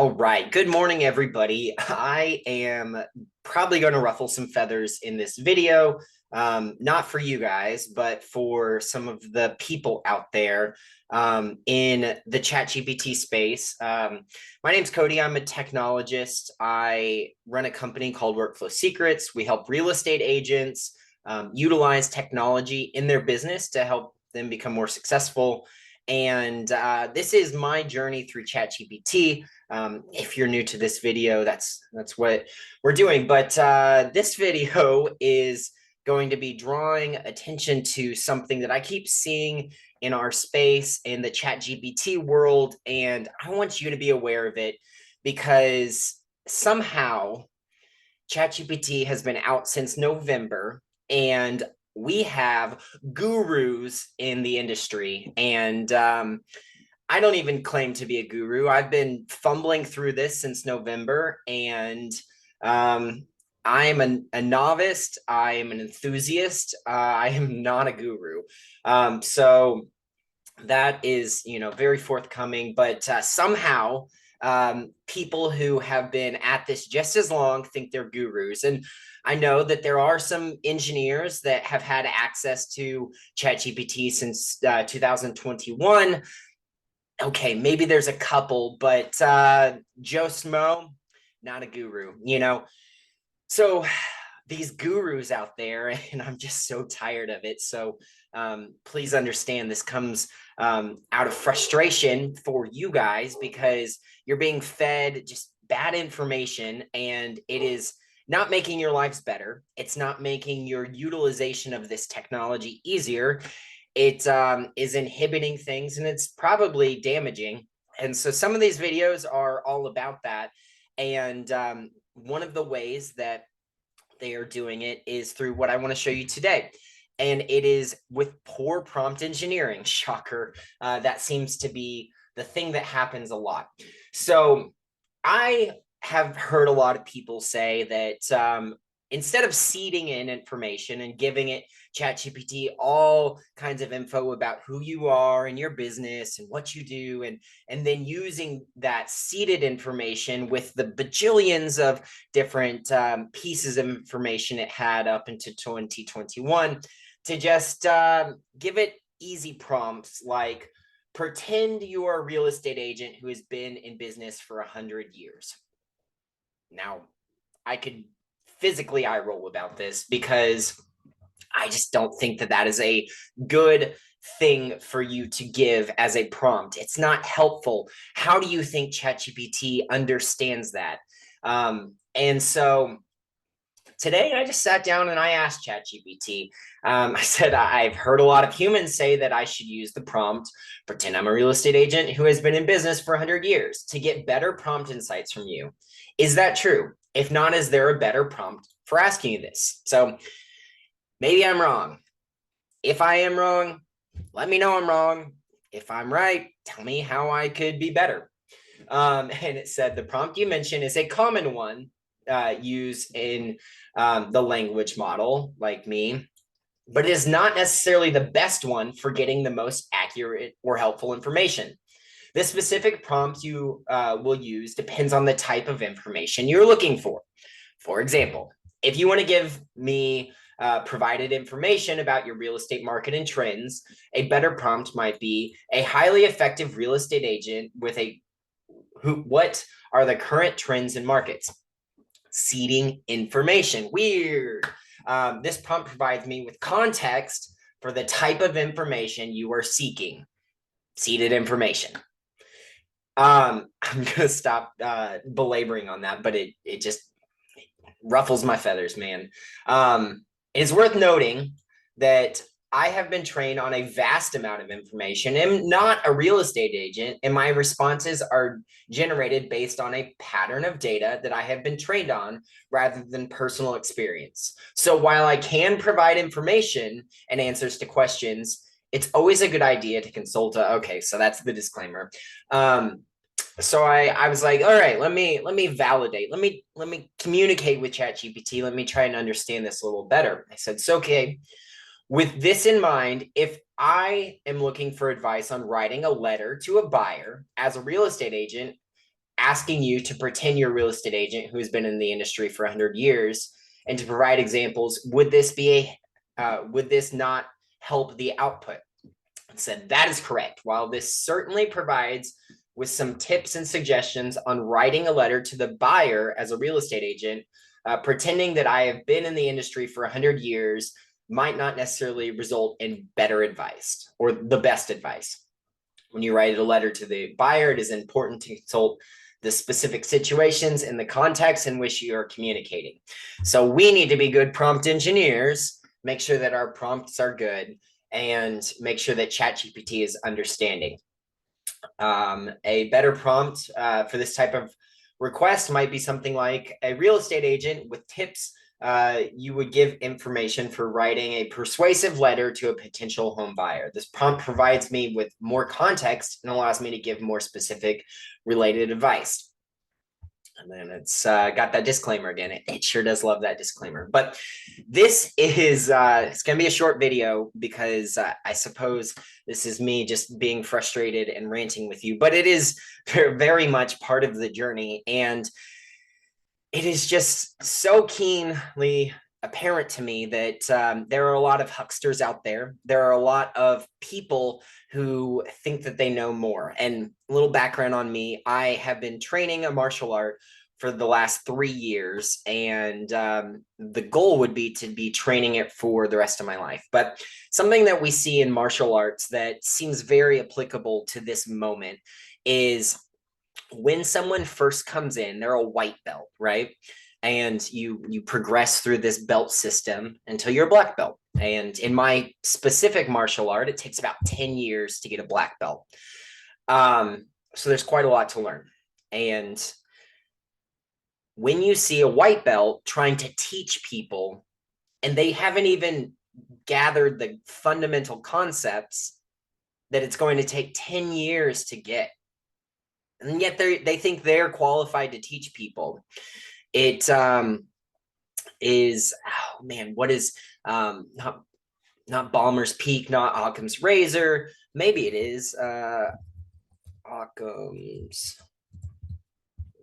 All right. Good morning, everybody. I am probably going to ruffle some feathers in this video, not for you guys, but for some of the people out there in the ChatGPT space. My name's Cody. I'm a technologist. I run a company called Workflow Secrets. We help real estate agents utilize technology in their business to help them become more successful. And this is my journey through ChatGPT. If you're new to this video, that's what we're doing. But this video is going to be drawing attention to something that I keep seeing in our space in the ChatGPT world, and I want you to be aware of it because somehow ChatGPT has been out since November, and we have gurus in the industry. And I don't even claim to be a guru. I've been fumbling through this since November, and I'm a novice. I am an enthusiast. I am not a guru. So that is, very forthcoming. But somehow, people who have been at this just as long think they're gurus. And I know that there are some engineers that have had access to ChatGPT since 2021. Okay, maybe there's a couple, but Joe Smo, not a guru, So these gurus out there, and I'm just so tired of it. So please understand this comes out of frustration for you guys because you're being fed just bad information, and it is not making your lives better. It's not making your utilization of this technology easier. It is inhibiting things, and it's probably damaging. And so some of these videos are all about that. And one of the ways that they are doing it is through what I want to show you today. And it is with poor prompt engineering. Shocker. That seems to be the thing that happens a lot. So I have heard a lot of people say that instead of seeding in information and giving it ChatGPT all kinds of info about who you are and your business and what you do, and then using that seeded information with the bajillions of different pieces of information it had up into 2021 to just give it easy prompts like, pretend you are a real estate agent who has been in business for 100 years. Now, I could physically eye roll about this because I just don't think that is a good thing for you to give as a prompt. It's not helpful. How do you think ChatGPT understands that? And so today I just sat down and I asked ChatGPT. I said, I've heard a lot of humans say that I should use the prompt, pretend I'm a real estate agent who has been in business for 100 years to get better prompt insights from you. Is that true? If not, is there a better prompt for asking you this? So maybe I'm wrong. If I am wrong, let me know I'm wrong. If I'm right, tell me how I could be better. And it said the prompt you mentioned is a common one used in the language model, like me, but it is not necessarily the best one for getting the most accurate or helpful information. The specific prompt you will use depends on the type of information you're looking for. For example, if you want to give me provided information about your real estate market and trends, a better prompt might be a highly effective real estate agent with what are the current trends and markets? Seeding information. Weird. This prompt provides me with context for the type of information you are seeking. Seeded information. I'm gonna stop belaboring on that, but it just ruffles my feathers, man. It's worth noting that I have been trained on a vast amount of information. I'm not a real estate agent, and my responses are generated based on a pattern of data that I have been trained on rather than personal experience. So while I can provide information and answers to questions, it's always a good idea to consult okay, so that's the disclaimer. So I was like, all right, let me validate. Let me communicate with ChatGPT. Let me try and understand this a little better. I said, so okay, with this in mind, if I am looking for advice on writing a letter to a buyer as a real estate agent, asking you to pretend you're a real estate agent who's been in the industry for 100 years and to provide examples. Would this not help the output? And said that is correct. While this certainly provides with some tips and suggestions on writing a letter to the buyer as a real estate agent, pretending that I have been in the industry for 100 years might not necessarily result in better advice or the best advice. When you write a letter to the buyer, it is important to consult the specific situations and the context in which you are communicating. So we need to be good prompt engineers, make sure that our prompts are good, and make sure that ChatGPT is understanding. A better prompt for this type of request might be something like a real estate agent with tips. You would give information for writing a persuasive letter to a potential home buyer. This prompt provides me with more context and allows me to give more specific related advice. And then it's got that disclaimer again. It sure does love that disclaimer. But this is, it's going to be a short video because I suppose this is me just being frustrated and ranting with you. But it is very much part of the journey. And it is just so keenly apparent to me that there are a lot of hucksters out there. There are a lot of people who think that they know more. And a little background on me, I have been training a martial art for the last 3 years, and the goal would be to be training it for the rest of my life. But something that we see in martial arts that seems very applicable to this moment is when someone first comes in, they're a white belt, right? And you progress through this belt system until you're a black belt. And in my specific martial art, it takes about 10 years to get a black belt. So there's quite a lot to learn. And when you see a white belt trying to teach people, and they haven't even gathered the fundamental concepts that it's going to take 10 years to get, and yet they think they're qualified to teach people. It is, oh man, what is not Balmer's Peak, not Occam's Razor. Maybe it is Occam's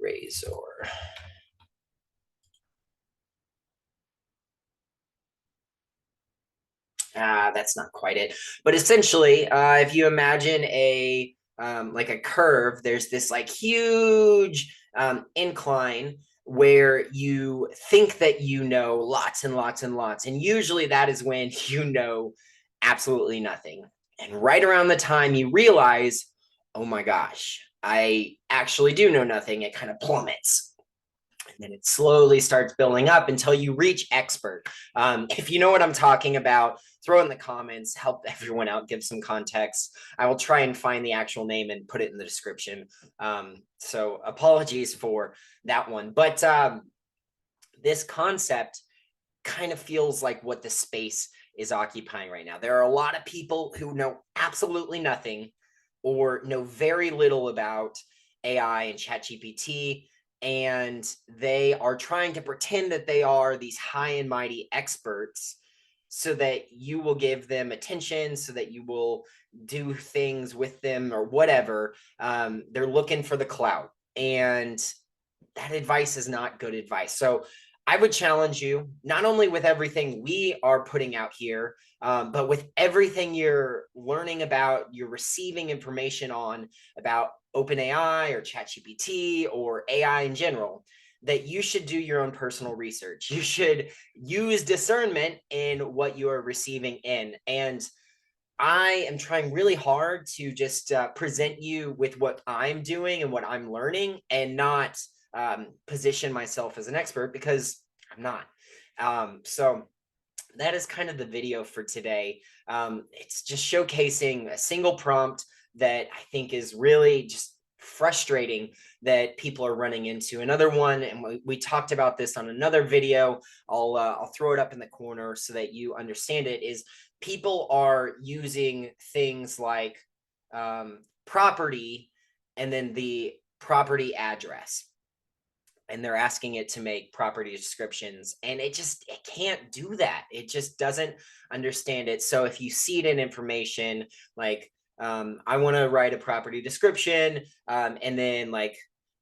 Razor. That's not quite it. But essentially, if you imagine a like a curve, there's this like huge incline where you think that you know lots and lots and lots. And usually that is when you know absolutely nothing. And right around the time you realize, oh my gosh, I actually do know nothing, it kind of plummets. And then it slowly starts building up until you reach expert. If you know what I'm talking about, throw in the comments, help everyone out, give some context. I will try and find the actual name and put it in the description. So apologies for that one. But this concept kind of feels like what the space is occupying right now. There are a lot of people who know absolutely nothing or know very little about AI and ChatGPT, and they are trying to pretend that they are these high and mighty experts so that you will give them attention, so that you will do things with them or whatever. They're looking for the clout, and that advice is not good advice. So I would challenge you, not only with everything we are putting out here, but with everything you're learning about, you're receiving information on about OpenAI or ChatGPT or AI in general, that you should do your own personal research. You should use discernment in what you are receiving in. And I am trying really hard to just present you with what I'm doing and what I'm learning, and not position myself as an expert, because I'm not. So that is kind of the video for today. It's just showcasing a single prompt that I think is really just frustrating that people are running into. Another one, and we talked about this on another video, I'll throw it up in the corner so that you understand it, is people are using things like property and then the property address, and they're asking it to make property descriptions, and it can't do that. It just doesn't understand it. So if you seed in information like I want to write a property description, and then like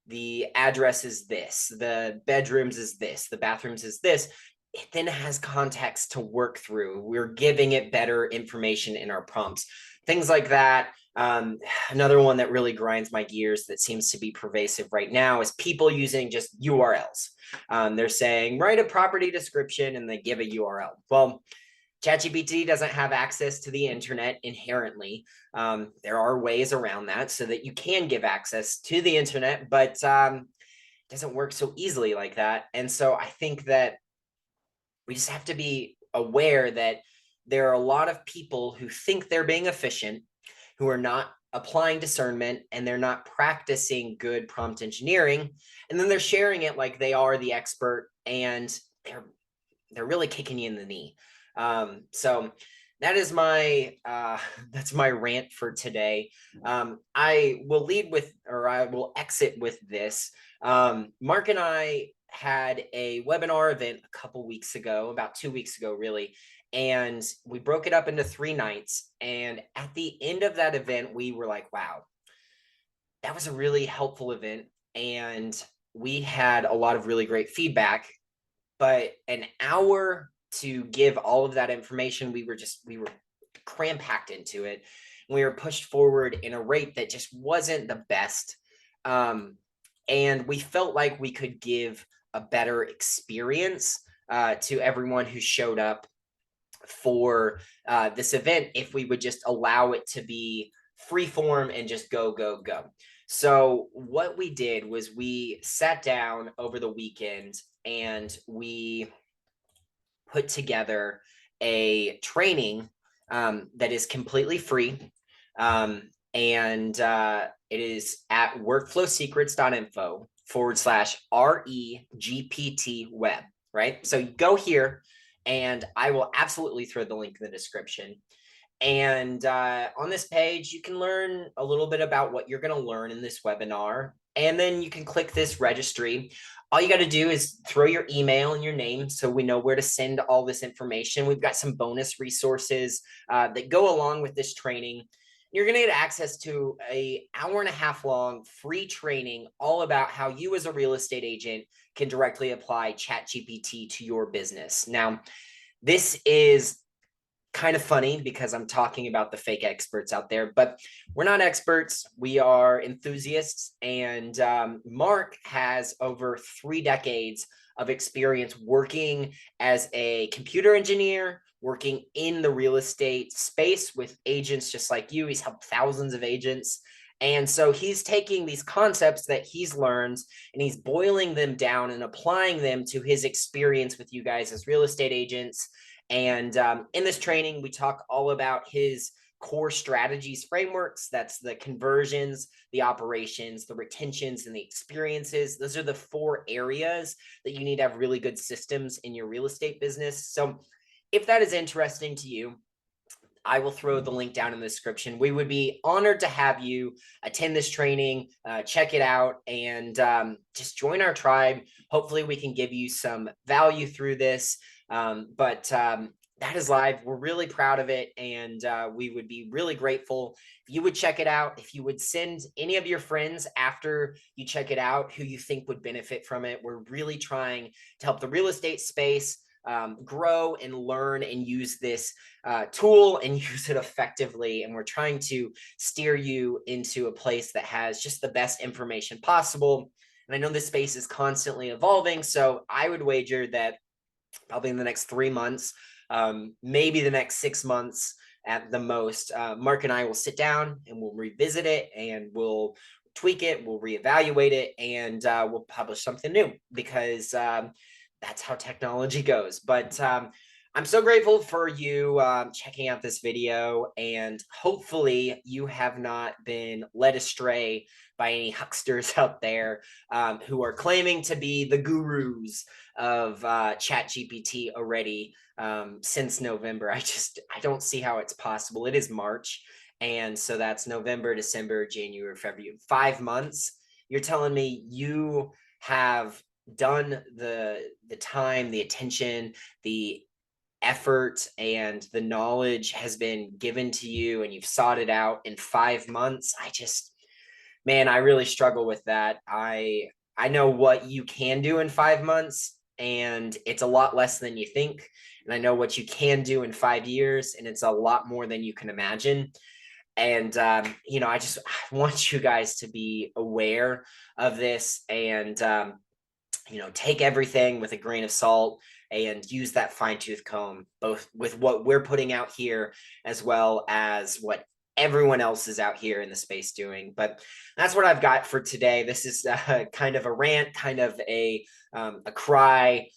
the address is this, the bedrooms is this, the bathrooms is this, it then has context to work through. We're giving it better information in our prompts, things like that. Another one that really grinds my gears that seems to be pervasive right now is people using just URLs. They're saying, write a property description, and they give a URL. Well, ChatGPT doesn't have access to the internet inherently. There are ways around that so that you can give access to the internet, but it doesn't work so easily like that. And so I think that we just have to be aware that there are a lot of people who think they're being efficient, who are not applying discernment, and they're not practicing good prompt engineering. And then they're sharing it like they are the expert, and they're really kicking you in the knee. So that is my that's my rant for today. I will lead with, or I will exit with this. Mark and I had a webinar event a couple weeks ago, about 2 weeks ago, really. And we broke it up into 3 nights. And at the end of that event, we were like, wow, that was a really helpful event. And we had a lot of really great feedback. But an hour to give all of that information, we were cram packed into it. We were pushed forward in a rate that just wasn't the best. And we felt like we could give a better experience to everyone who showed up for this event if we would just allow it to be free form and just go, go, go. So what we did was we sat down over the weekend and we put together a training that is completely free. And it is at workflowsecrets.info/REGPT web, right? So you go here and I will absolutely throw the link in the description. And on this page, you can learn a little bit about what you're going to learn in this webinar. And then you can click this registry. All you got to do is throw your email and your name so we know where to send all this information. We've got some bonus resources that go along with this training. You're going to get access to an hour-and-a-half long free training all about how you as a real estate agent can directly apply ChatGPT to your business. Now, this is kind of funny because I'm talking about the fake experts out there, but we're not experts. We are enthusiasts. And Mark has over 3 decades of experience working as a computer engineer, working in the real estate space with agents just like you. He's helped thousands of agents. And so he's taking these concepts that he's learned and he's boiling them down and applying them to his experience with you guys as real estate agents. And in this training, we talk all about his core strategies frameworks. That's the conversions, the operations, the retentions, and the experiences. Those are the 4 areas that you need to have really good systems in your real estate business. So if that is interesting to you, I will throw the link down in the description. We would be honored to have you attend this training, check it out, and just join our tribe. Hopefully we can give you some value through this. But that is live. We're really proud of it. And we would be really grateful if you would check it out. If you would send any of your friends after you check it out who you think would benefit from it. We're really trying to help the real estate space grow and learn and use this tool and use it effectively. And we're trying to steer you into a place that has just the best information possible. And I know this space is constantly evolving. So I would wager that probably in the next 3 months, maybe the next 6 months at the most, Mark and I will sit down and we'll revisit it and we'll tweak it, we'll reevaluate it, and we'll publish something new because that's how technology goes. But I'm so grateful for you checking out this video, and hopefully you have not been led astray by any hucksters out there who are claiming to be the gurus of ChatGPT already since November. I don't see how it's possible. It is March, and so that's November, December, January, February, 5 months. You're telling me you have done the time, the attention, the effort, and the knowledge has been given to you and you've sought it out in 5 months. Man, I really struggle with that. I know what you can do in 5 months, and it's a lot less than you think. And I know what you can do in 5 years, and it's a lot more than you can imagine. And I just want you guys to be aware of this, and take everything with a grain of salt and use that fine-tooth comb, both with what we're putting out here as well as what everyone else is out here in the space doing. But that's what I've got for today. This is kind of a rant, kind of a cry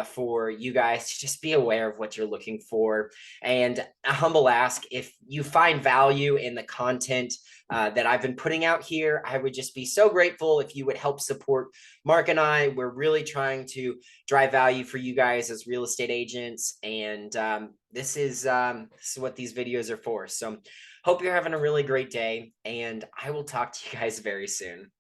for you guys to just be aware of what you're looking for. And a humble ask, if you find value in the content that I've been putting out here, I would just be so grateful if you would help support Mark and I. We're really trying to drive value for you guys as real estate agents, and this is what these videos are for. So hope you're having a really great day, and I will talk to you guys very soon.